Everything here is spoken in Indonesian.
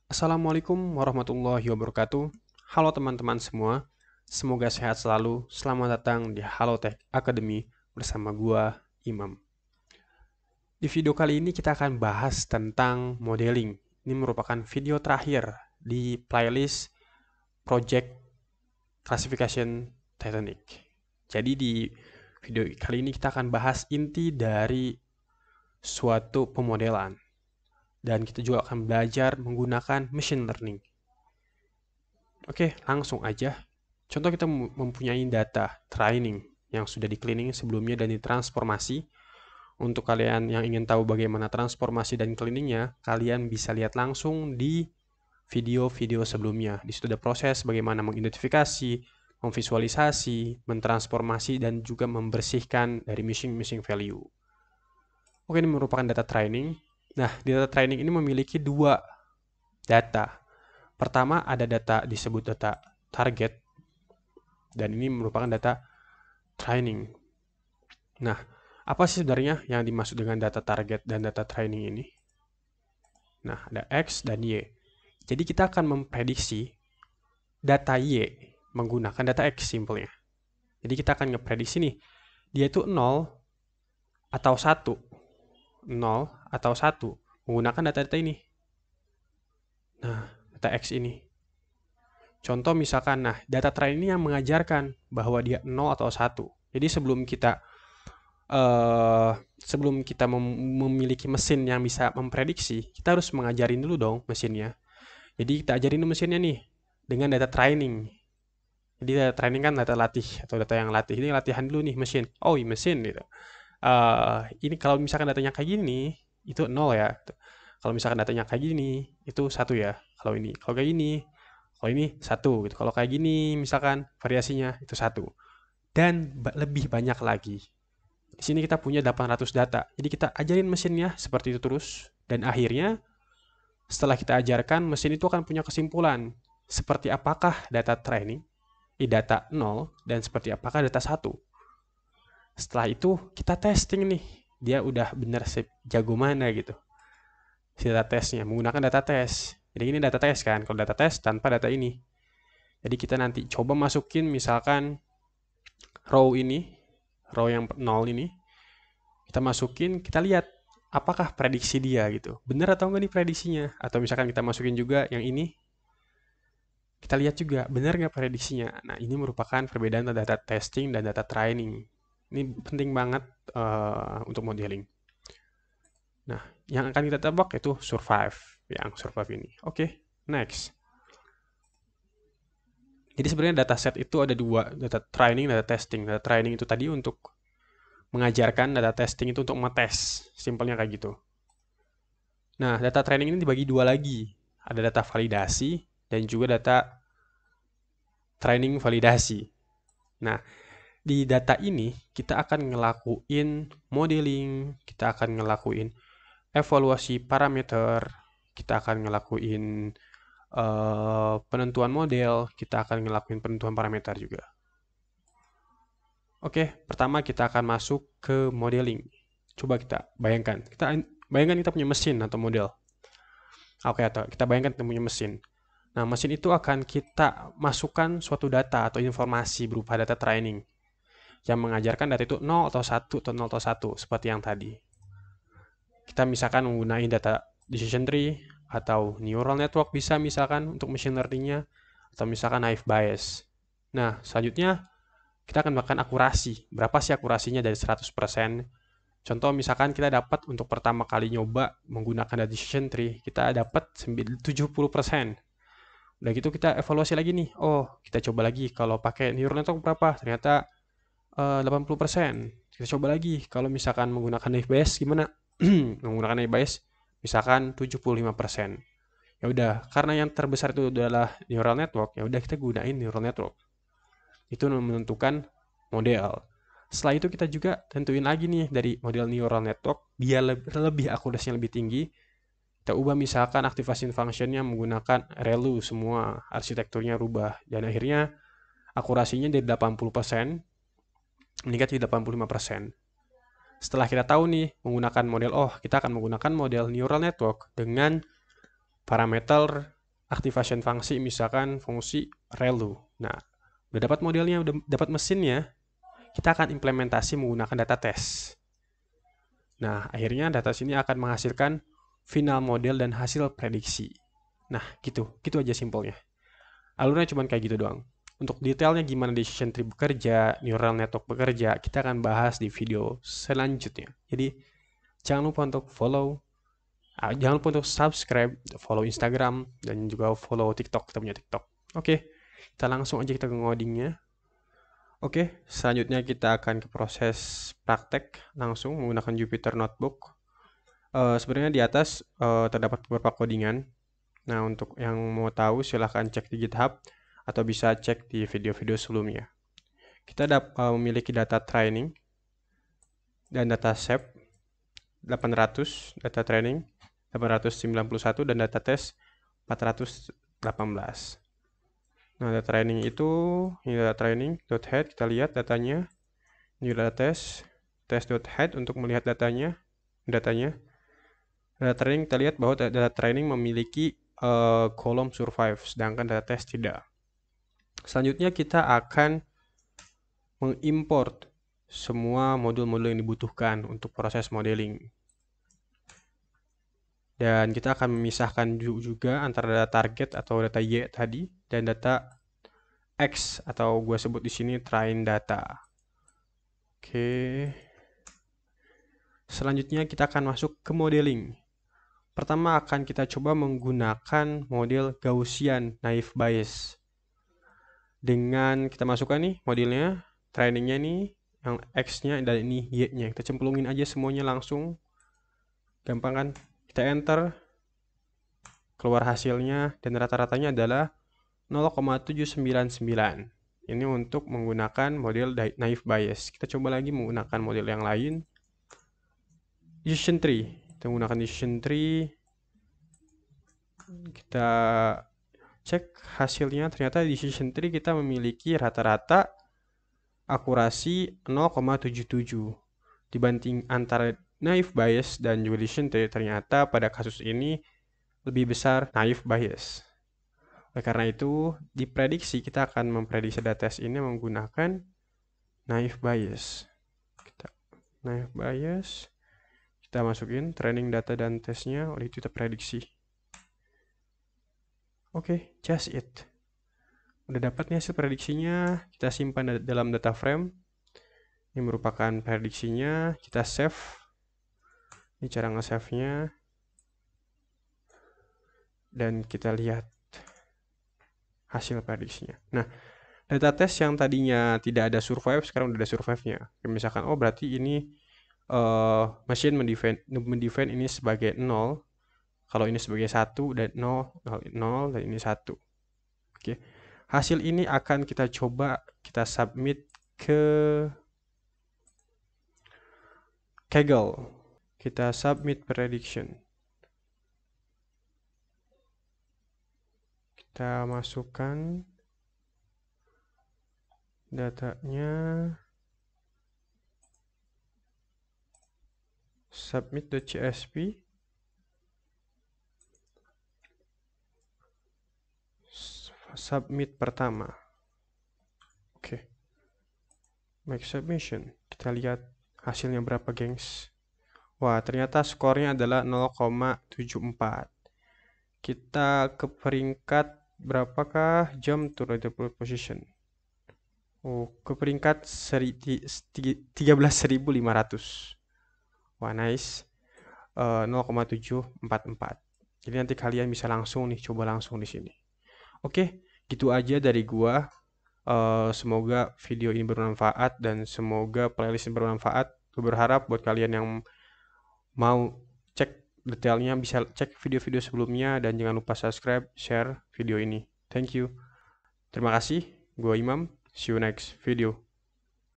Assalamualaikum warahmatullahi wabarakatuh. Halo teman-teman semua, semoga sehat selalu. Selamat datang di Halotech Academy bersama gua, Imam. Di video kali ini kita akan bahas tentang modeling. Ini merupakan video terakhir di playlist Project Classification Titanic. Jadi di video kali ini kita akan bahas inti dari suatu pemodelan. Dan kita juga akan belajar menggunakan machine learning. Oke, langsung aja. Contoh kita mempunyai data training yang sudah di cleaning sebelumnya dan ditransformasi. Untuk kalian yang ingin tahu bagaimana transformasi dan cleaningnya, kalian bisa lihat langsung di video-video sebelumnya. Di situ ada proses bagaimana mengidentifikasi, memvisualisasi, mentransformasi, dan juga membersihkan dari missing value. Oke, ini merupakan data training. Nah, di data training ini memiliki dua data. Pertama ada data disebut data target, dan ini merupakan data training. Nah, apa sih sebenarnya yang dimaksud dengan data target dan data training ini? Nah, ada X dan Y. Jadi kita akan memprediksi data Y menggunakan data X simpelnya. Jadi kita akan ngeprediksi nih, dia itu 0 atau 1. 0 atau 1 menggunakan data-data ini. Nah, data X ini. Contoh misalkan, nah data training ini yang mengajarkan bahwa dia 0 atau 1. Jadi sebelum kita memiliki mesin yang bisa memprediksi, kita harus mengajarin dulu dong mesinnya. Jadi kita ajarin dulu mesinnya nih dengan data training. Jadi data training kan data latih atau data yang latih. Ini latihan dulu nih mesin. Oh, iya mesin gitu. Ini kalau misalkan datanya kayak gini, itu 0 ya. Kalau misalkan datanya kayak gini, itu 1 ya. Kalau kayak gini, kalau ini 1 gitu. Kalau kayak gini misalkan variasinya itu 1. Dan lebih banyak lagi. Di sini kita punya 800 data. Jadi kita ajarin mesinnya seperti itu terus. Dan akhirnya setelah kita ajarkan, mesin itu akan punya kesimpulan. Seperti apakah data training, data 0, dan seperti apakah data 1. Setelah itu kita testing nih. Dia udah bener sejago mana gitu. Si data tesnya menggunakan data tes. Jadi ini data tes kan. Kalau data tes tanpa data ini. Jadi kita nanti coba masukin misalkan row ini, row yang 0 ini. Kita masukin, kita lihat apakah prediksi dia gitu. Benar atau enggak nih prediksinya? Atau misalkan kita masukin juga yang ini, kita lihat juga benar nggak prediksinya. Nah, ini merupakan perbedaan data testing dan data training. Ini penting banget untuk modeling. Nah, yang akan kita tebak itu survive. Yang survive ini. Oke, next. Jadi sebenarnya dataset itu ada dua, data training, data testing. Data training itu tadi untuk mengajarkan, data testing itu untuk ngetes. Simpelnya kayak gitu. Nah, data training ini dibagi dua lagi. Ada data validasi dan juga data training validasi. Nah, di data ini kita akan ngelakuin modeling, kita akan ngelakuin evaluasi parameter, kita akan ngelakuin penentuan model, kita akan ngelakuin penentuan parameter juga. Oke, pertama kita akan masuk ke modeling. Coba kita bayangkan, kita punya mesin atau model. Oke, atau kita bayangkan kita punya mesin. Nah, mesin itu akan kita masukkan suatu data atau informasi berupa data training yang mengajarkan data itu 0 atau 1 atau 0 atau 1 seperti yang tadi. Kita misalkan menggunakan data decision tree atau neural network bisa misalkan untuk machine learningnya, atau misalkan naive Bayes. Nah, selanjutnya kita akan melakukan akurasi. Berapa sih akurasinya dari 100%? Contoh misalkan kita dapat untuk pertama kali nyoba menggunakan data decision tree, kita dapat 70%. Udah gitu kita evaluasi lagi nih. Oh, kita coba lagi kalau pakai neural network berapa? Ternyata 80%. Kita coba lagi kalau misalkan menggunakan naive Bayes gimana? Menggunakan naive Bayes misalkan 75%. Ya udah, karena yang terbesar itu adalah neural network, ya udah kita gunain neural network. Itu menentukan model. Setelah itu kita juga tentuin lagi nih dari model neural network biar lebih akurasinya lebih tinggi. Kita ubah misalkan activation functionnya menggunakan ReLU semua, arsitekturnya rubah. Dan akhirnya akurasinya dari 80% meningkat jadi 85%. Setelah kita tahu nih menggunakan model, kita akan menggunakan model neural network dengan parameter activation fungsi, misalkan fungsi relu. Nah, udah dapat modelnya, udah dapat mesinnya, kita akan implementasi menggunakan data test. Nah, akhirnya data ini akan menghasilkan final model dan hasil prediksi. Nah, gitu aja simpelnya. Alurnya cuma kayak gitu doang. Untuk detailnya gimana decision tree bekerja, neural network bekerja, kita akan bahas di video selanjutnya. Jadi, jangan lupa untuk jangan lupa untuk subscribe, follow Instagram, dan juga follow TikTok, kita punya TikTok. Oke, kita langsung aja kita ke ngodingnya. Oke, selanjutnya kita akan ke proses praktek langsung menggunakan Jupyter Notebook. Sebenarnya di atas terdapat beberapa codingan. Nah, untuk yang mau tahu silahkan cek di GitHub atau bisa cek di video-video sebelumnya. Kita memiliki data training dan data shape 800, data training 891, dan data test 418. Nah, data training itu, ini data training.head, kita lihat datanya. Ini data test.head untuk melihat datanya. Data training, kita lihat bahwa data training memiliki kolom survive, sedangkan data test tidak. Selanjutnya kita akan mengimport semua modul-modul yang dibutuhkan untuk proses modeling. Dan kita akan memisahkan juga antara data target atau data Y tadi dan data X atau gue sebut di sini train data. Oke. Selanjutnya kita akan masuk ke modeling. Pertama akan kita coba menggunakan model Gaussian naive Bayes. Dengan kita masukkan nih modelnya, trainingnya nih, yang X-nya dan ini Y-nya. Kita cemplungin aja semuanya langsung. Gampang kan? Kita enter. Keluar hasilnya dan rata-ratanya adalah 0,799. Ini untuk menggunakan model naive Bayes. Kita coba lagi menggunakan model yang lain. Decision tree. Kita menggunakan decision tree. Kita cek hasilnya, ternyata di decision tree kita memiliki rata-rata akurasi 0,77 dibanding antara naive Bayes dan juga decision tree. Ternyata pada kasus ini lebih besar naive Bayes. Oleh karena itu, diprediksi kita akan memprediksi data test ini menggunakan naive Bayes. Naive Bayes, kita masukin training data dan tesnya, oleh itu kita prediksi. Oke, just it. Udah dapat nih hasil prediksinya, kita simpan dalam data frame. Ini merupakan prediksinya, kita save. Ini cara nge-save-nya. Dan kita lihat hasil prediksinya. Nah, data test yang tadinya tidak ada survive, sekarang udah ada survive-nya. Misalkan, oh berarti ini machine mendefine ini sebagai 0. Kalau ini sebagai 1 dan 0 dan ini 1. Oke. Hasil ini akan kita coba kita submit ke Kaggle. Kita submit prediction. Kita masukkan datanya. Submit.csv. Submit pertama. Oke. Make submission. Kita lihat hasilnya berapa, gengs. Wah, ternyata skornya adalah 0,74. Kita ke peringkat berapakah? Jump to the position. Oh, ke peringkat 13.500. Wah, nice. 0,744. Jadi nanti kalian bisa langsung nih, coba langsung di sini. Oke, gitu aja dari gua. Semoga video ini bermanfaat dan semoga playlist ini bermanfaat. Gue berharap buat kalian yang mau cek detailnya bisa cek video-video sebelumnya dan jangan lupa subscribe, share video ini. Thank you. Terima kasih. Gue Imam. See you next video.